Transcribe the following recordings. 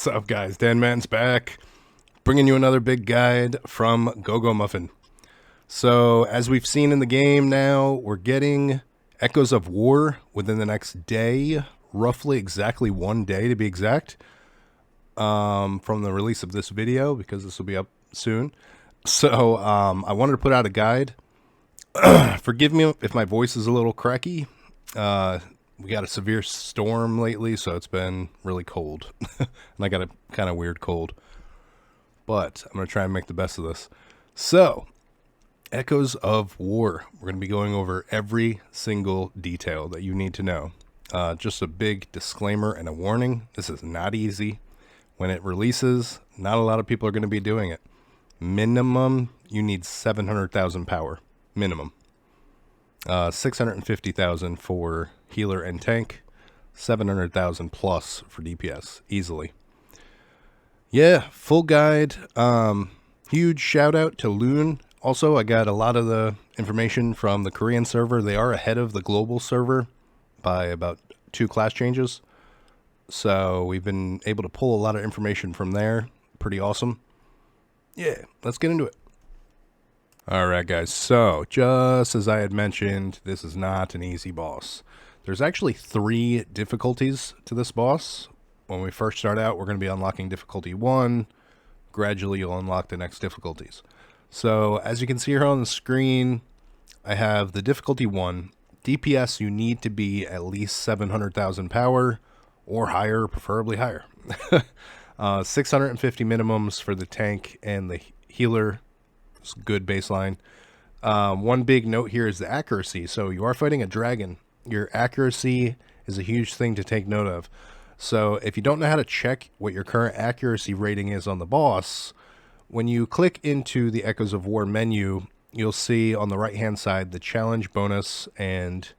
up, guys? Dan Man's back, bringing you another big guide from Go Go Muffin. So, as we've seen in the game now, we're getting Echoes of War within the next day, roughly exactly 1 day to be exact, from the release of this video, because this will be up soon. So, I wanted to put out a guide. Forgive me if my voice is a little cracky. We got a severe storm lately, so it's been really cold. And I got a kind of weird cold. But I'm going to try and make the best of this. So, Echoes of War. We're going to be going over every single detail that you need to know. Just a big disclaimer and a warning. This is not easy. When it releases, not a lot of people are going to be doing it. Minimum, you need 700,000 power. Minimum. 650,000 for healer and tank, 700,000 plus for DPS, easily. Yeah, full guide. Huge shout out to Lune. Also, I got a lot of the information from the Korean server. They are ahead of the global server by about 2 class changes. So we've been able to pull a lot of information from there. Pretty awesome. Yeah, let's get into it. Alright guys, so just as I had mentioned, this is not an easy boss. There's actually 3 difficulties to this boss. When we first start out, we're going to be unlocking difficulty 1. Gradually you'll unlock the next difficulties. So as you can see here on the screen, I have the difficulty 1. DPS, you need to be at least 700,000 power or higher, preferably higher. 650 minimums for the tank and the healer. It's good baseline. One big note here is the accuracy. So you are fighting a dragon. Your accuracy is a huge thing to take note of. So if you don't know how to check what your current accuracy rating is on the boss, when you click into the Echoes of War menu, you'll see on the right hand side the challenge bonus and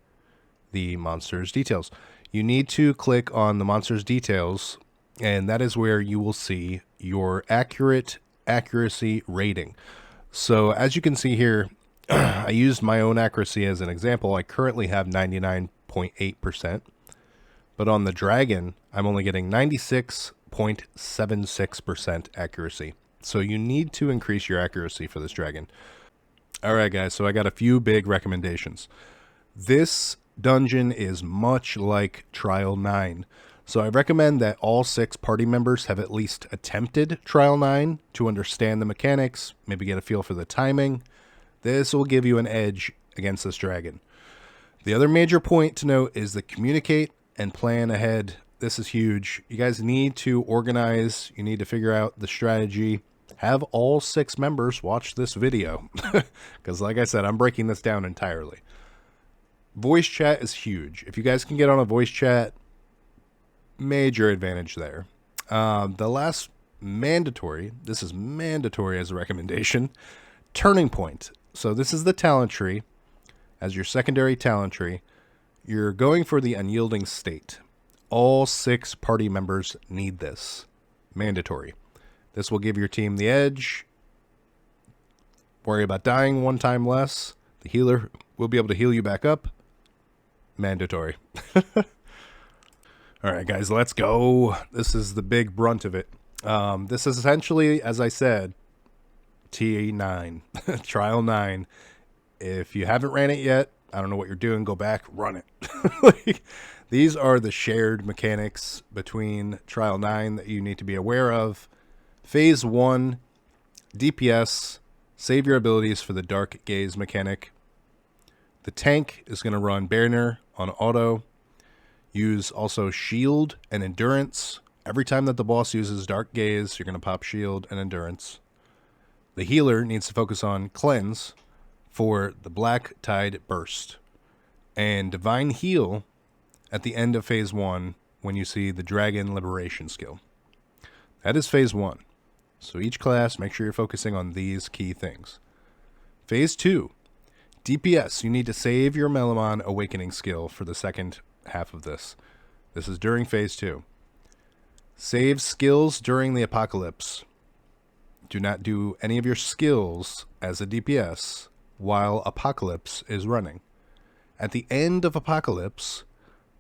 the monster's details. You need to click on the monster's details, and that is where you will see your accuracy rating. So as you can see here, I used my own accuracy as an example. I currently have 99.8%, but on the dragon, I'm only getting 96.76% accuracy. So you need to increase your accuracy for this dragon. Alright guys, so I got a few big recommendations. This dungeon is much like Trial 9. So I recommend that all 6 party members have at least attempted Trial 9 to understand the mechanics, maybe get a feel for the timing. This will give you an edge against this dragon. The other major point to note is the communicate and plan ahead. This is huge. You guys need to organize. You need to figure out the strategy. Have all 6 members watch this video. Because like I said, I'm breaking this down entirely. Voice chat is huge. If you guys can get on a voice chat, major advantage there. The last mandatory, this is mandatory as a recommendation, turning point. So this is the talent tree. As your secondary talent tree, you're going for the unyielding state. All 6 party members need this. Mandatory. This will give your team the edge. Worry about dying 1 time less. The healer will be able to heal you back up. Mandatory. Alright guys, let's go. This is the big brunt of it. This is essentially, as I said, T9. Trial 9. If you haven't ran it yet, I don't know what you're doing, go back, run it. These are the shared mechanics between Trial 9 that you need to be aware of. Phase 1, DPS, save your abilities for the Dark Gaze mechanic. The tank is going to run Banner on auto. Use also shield and endurance. Every time that the boss uses Dark Gaze, you're going to pop shield and endurance. The healer needs to focus on cleanse for the Black Tide burst. And divine heal at the end of phase 1 when you see the dragon liberation skill. That is phase 1. So each class, make sure you're focusing on these key things. Phase 2. DPS, you need to save your Melamon awakening skill for the second half of this. This is during phase 2. Save skills during the apocalypse. Do not do any of your skills as a DPS while apocalypse is running. At the end of apocalypse,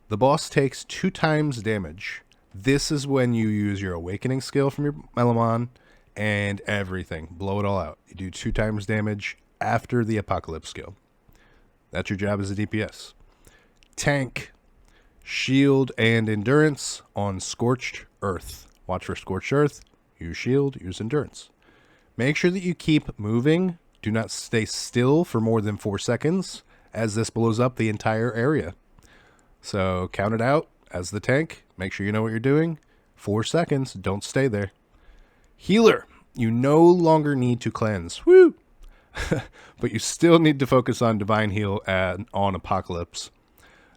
the boss takes 2 times damage. This is when you use your awakening skill from your Melamon and everything. Blow it all out. You do 2 times damage after the Apocalypse skill. That's your job as a DPS. Tank, shield, and endurance on Scorched Earth. Watch for Scorched Earth. Use shield, use endurance. Make sure that you keep moving. Do not stay still for more than 4 seconds, as this blows up the entire area. So count it out as the tank. Make sure you know what you're doing. 4 seconds. Don't stay there. Healer. You no longer need to cleanse. Woo! But you still need to focus on Divine Heal on Apocalypse.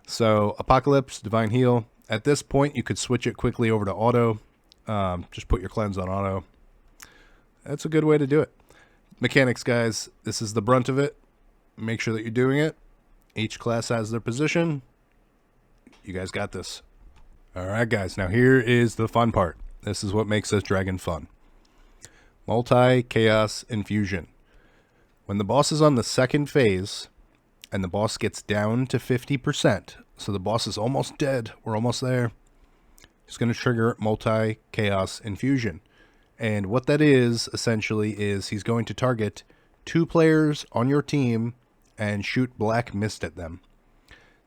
So Apocalypse, Divine Heal. At this point, you could switch it quickly over to auto. Just put your cleanse on auto. That's a good way to do it. Mechanics, guys. This is the brunt of it. Make sure that you're doing it. Each class has their position. You guys got this. Alright, guys. Now here is the fun part. This is what makes this dragon fun. Multi-Chaos Infusion. When the boss is on the second phase, and the boss gets down to 50%, so the boss is almost dead, we're almost there, it's going to trigger Multi-Chaos Infusion. And what that is, essentially, is he's going to target 2 players on your team and shoot black mist at them.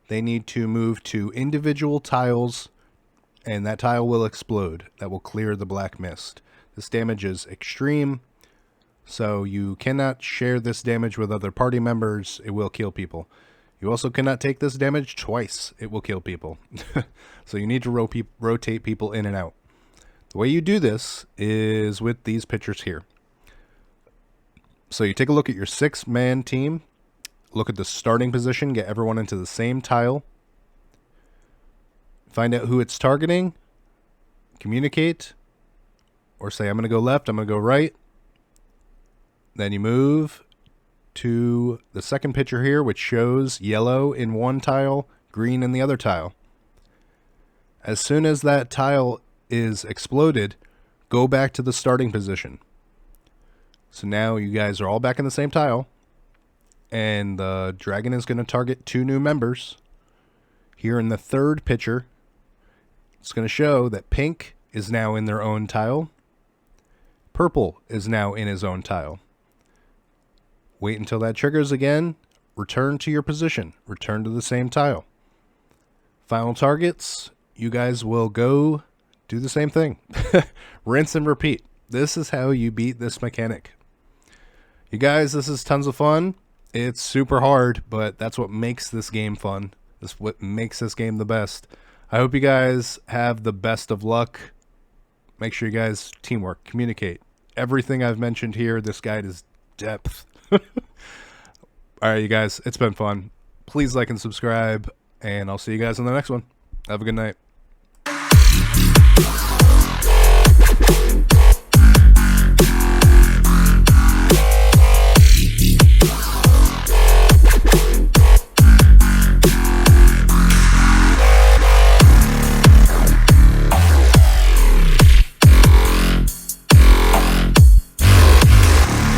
They need to move to individual tiles, and that tile will explode. That will clear the black mist. This damage is extreme, so you cannot share this damage with other party members. It will kill people. You also cannot take this damage twice. It will kill people. So you need to rotate people in and out. The way you do this is with these pictures here. So you take a look at your 6-man team. Look at the starting position. Get everyone into the same tile. Find out who it's targeting. Communicate. Or say, I'm going to go left, I'm going to go right. Then you move to the second picture here, which shows yellow in one tile, green in the other tile. As soon as that tile is exploded, go back to the starting position. So now you guys are all back in the same tile. And the dragon is going to target 2 new members. Here in the third picture, it's going to show that pink is now in their own tile. Purple is now in his own tile. Wait until that triggers again. Return to your position. Return to the same tile. Final targets. You guys will go do the same thing. Rinse and repeat. This is how you beat this mechanic. You guys, this is tons of fun. It's super hard, but that's what makes this game fun. That's what makes this game the best. I hope you guys have the best of luck. Make sure you guys teamwork, communicate. Everything I've mentioned here, this guide is depth. Alright, you guys, it's been fun. Please like and subscribe, and I'll see you guys in the next one. Have a good night.